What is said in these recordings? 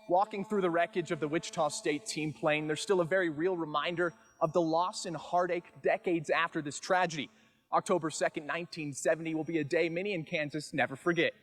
Walking through the wreckage of the Wichita State team plane, there's still a very real reminder of the loss and heartache decades after this tragedy. October 2nd, 1970 will be a day many in Kansas never forget.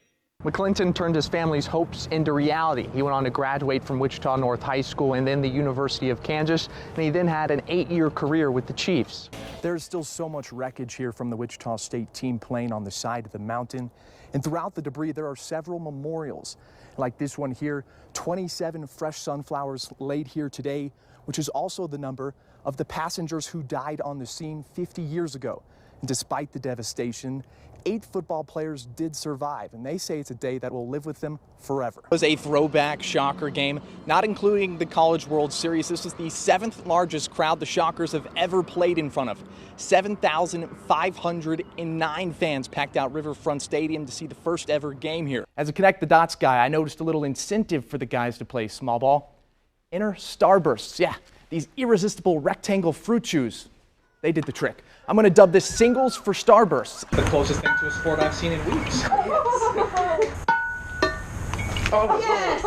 McClinton turned his family's hopes into reality. He went on to graduate from Wichita North High School and then the University of Kansas, and he then had an 8-year career with the Chiefs. There's still so much wreckage here from the Wichita State team plane on the side of the mountain. And throughout the debris, there are several memorials. Like this one here, 27 fresh sunflowers laid here today, which is also the number of the passengers who died on the scene 50 years ago. And despite the devastation, 8 football players did survive, and they say it's a day that will live with them forever. It was a throwback Shocker game, not including the College World Series. This was the 7th largest crowd the Shockers have ever played in front of. 7,509 fans packed out Riverfront Stadium to see the first ever game here. As a Connect the Dots guy, I noticed a little incentive for the guys to play small ball. Enter Starbursts. Yeah, these irresistible rectangle fruit chews. They did the trick. I'm going to dub this Singles for Starbursts. The closest thing to a sport I've seen in weeks. Oh. Yes.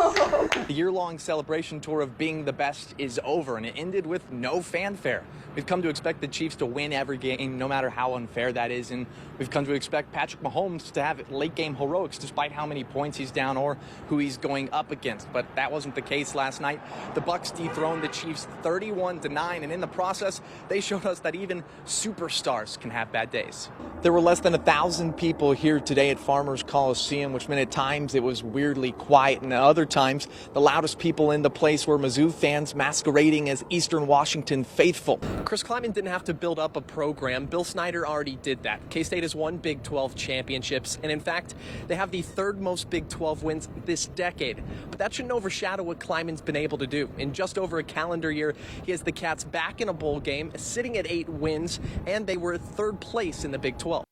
The year-long celebration tour of being the best is over, and it ended with no fanfare. We've come to expect the Chiefs to win every game, no matter how unfair that is, and we've come to expect Patrick Mahomes to have late-game heroics despite how many points he's down or who he's going up against. But that wasn't the case last night. The Bucs dethroned the Chiefs 31-9, and in the process, they showed us that even superstars can have bad days. There were less than 1,000 people here today at Farmers Coliseum, which meant at times it was weirdly quiet, and at other times, the loudest people in the place were Mizzou fans masquerading as Eastern Washington faithful. Chris Kleiman didn't have to build up a program. Bill Snyder already did that. K-State has won Big 12 championships, and in fact, they have the 3rd most Big 12 wins this decade. But that shouldn't overshadow what Kleiman's been able to do. In just over a calendar year, he has the Cats back in a bowl game, sitting at 8 wins, and they were 3rd place in the Big 12.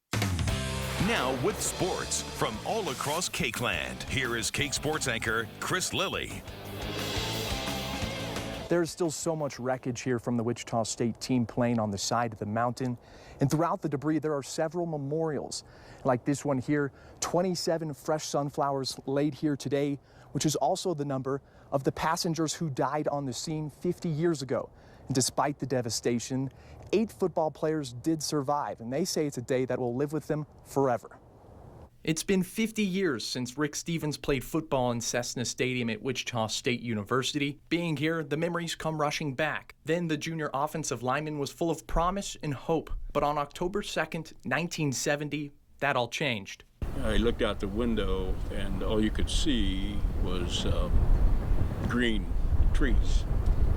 Now with sports from all across Cakeland, here is Cake Sports anchor Chris Lilly. There's still so much wreckage here from the Wichita State team plane on the side of the mountain. And throughout the debris, there are several memorials. Like this one here, 27 fresh sunflowers laid here today, which is also the number of the passengers who died on the scene 50 years ago. And despite the devastation, 8 football players did survive, and they say it's a day that will live with them forever. It's been 50 years since Rick Stevens played football in Cessna Stadium at Wichita State University. Being here, the memories come rushing back. Then the junior offensive lineman was full of promise and hope. But on October 2nd, 1970, that all changed. I looked out the window, and all you could see was green trees,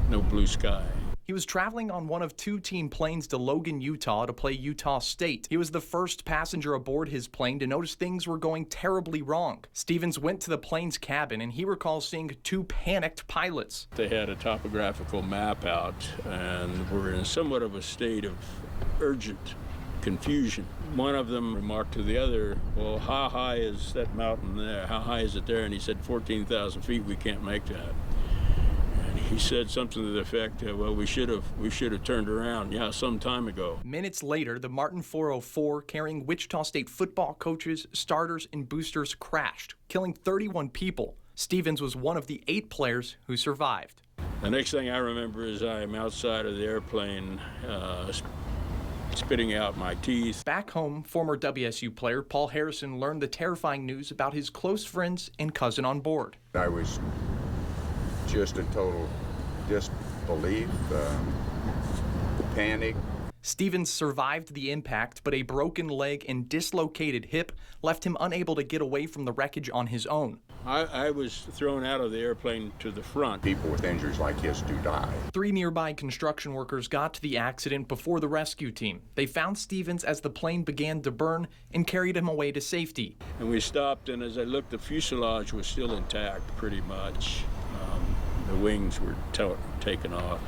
no blue sky. He was traveling on one of 2 team planes to Logan, Utah to play Utah State. He was the first passenger aboard his plane to notice things were going terribly wrong. Stevens went to the plane's cabin and he recalls seeing 2 panicked pilots. They had a topographical map out and were in somewhat of a state of urgent confusion. One of them remarked to the other, well, how high is that mountain there? How high is it there? And he said, 14,000 feet, we can't make that. He said something to the effect, well, we should have turned around, some time ago. Minutes later, the Martin 404 carrying Wichita State football coaches, starters, and boosters crashed, killing 31 people. Stevens was one of the 8 players who survived. The next thing I remember is I'm outside of the airplane, spitting out my teeth. Back home, former WSU player Paul Harrison learned the terrifying news about his close friends and cousin on board. I was just in total disbelief, panic. Stevens survived the impact, but a broken leg and dislocated hip left him unable to get away from the wreckage on his own. I was thrown out of the airplane to the front. People with injuries like his do die. 3 nearby construction workers got to the accident before the rescue team. They found Stevens as the plane began to burn and carried him away to safety. And we stopped, and as I looked, the fuselage was still intact pretty much. The wings were taken off,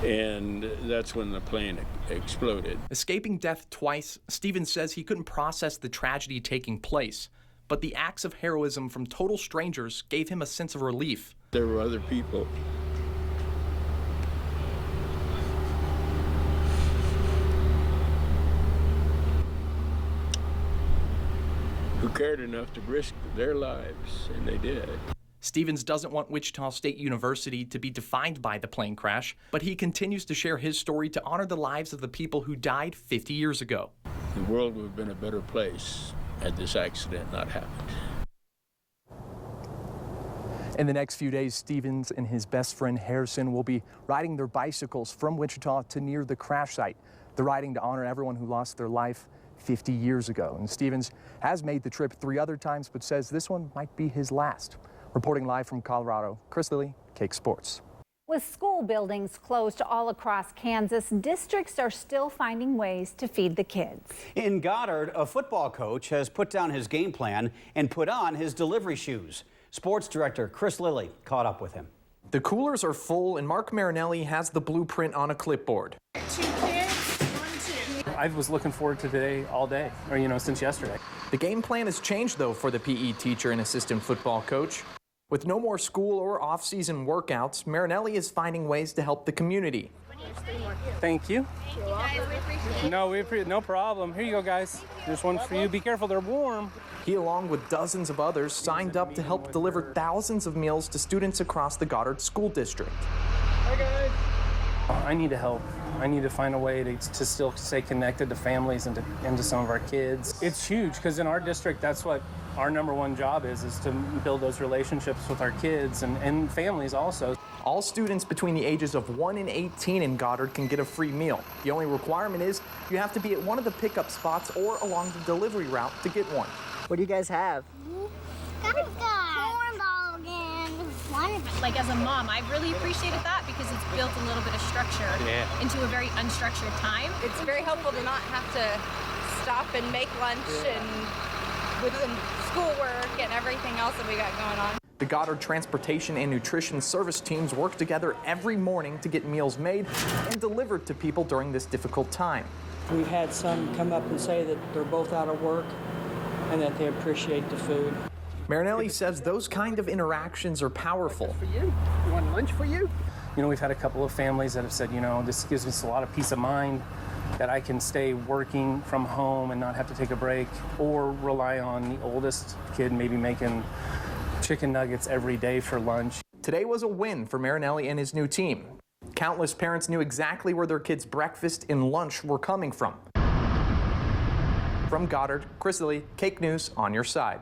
and that's when the plane exploded. Escaping death twice, Stevens says he couldn't process the tragedy taking place, but the acts of heroism from total strangers gave him a sense of relief. There were other people who cared enough to risk their lives, and they did. Stevens doesn't want Wichita State University to be defined by the plane crash, but he continues to share his story to honor the lives of the people who died 50 years ago. The world would have been a better place had this accident not happened. In the next few days, Stevens and his best friend Harrison will be riding their bicycles from Wichita to near the crash site. They're riding to honor everyone who lost their life 50 years ago. And Stevens has made the trip 3 other times, but says this one might be his last. Reporting live from Colorado, Chris Lilly, Cake Sports. With school buildings closed all across Kansas, districts are still finding ways to feed the kids. In Goddard, a football coach has put down his game plan and put on his delivery shoes. Sports director Chris Lilly caught up with him. The coolers are full, and Mark Marinelli has the blueprint on a clipboard. 2 kids, 1, 2. I was looking forward to today all day, or since yesterday. The game plan has changed, though, for the PE teacher and assistant football coach. With no more school or off-season workouts, Marinelli is finding ways to help the community. Thank you. Thank you guys, we appreciate it. No problem. Here you go, guys. There's one for you. Be careful, they're warm. He, along with dozens of others, signed up to help deliver thousands of meals to students across the Goddard School District. Hi, guys. I need to help. I need to find a way to still stay connected to families and to some of our kids. It's huge because in our district, that's what our #1 job is to build those relationships with our kids and families also. All students between the ages of 1 and 18 in Goddard can get a free meal. The only requirement is you have to be at one of the pickup spots or along the delivery route to get one. What do you guys have? Cornball again. Like as a mom, I really appreciated that because it's built a little bit of structure into a very unstructured time. It's very helpful to not have to stop and make lunch and with the schoolwork and everything else that we got going on. The Goddard Transportation and Nutrition Service teams work together every morning to get meals made and delivered to people during this difficult time. We've had some come up and say that they're both out of work and that they appreciate the food. Marinelli says those kind of interactions are powerful. For you? You want lunch for you? We've had a couple of families that have said, this gives us a lot of peace of mind that I can stay working from home and not have to take a break or rely on the oldest kid maybe making chicken nuggets every day for lunch. Today was a win for Marinelli and his new team. Countless parents knew exactly where their kids' breakfast and lunch were coming from. From Goddard, Chris Lilly, Cake News on your side.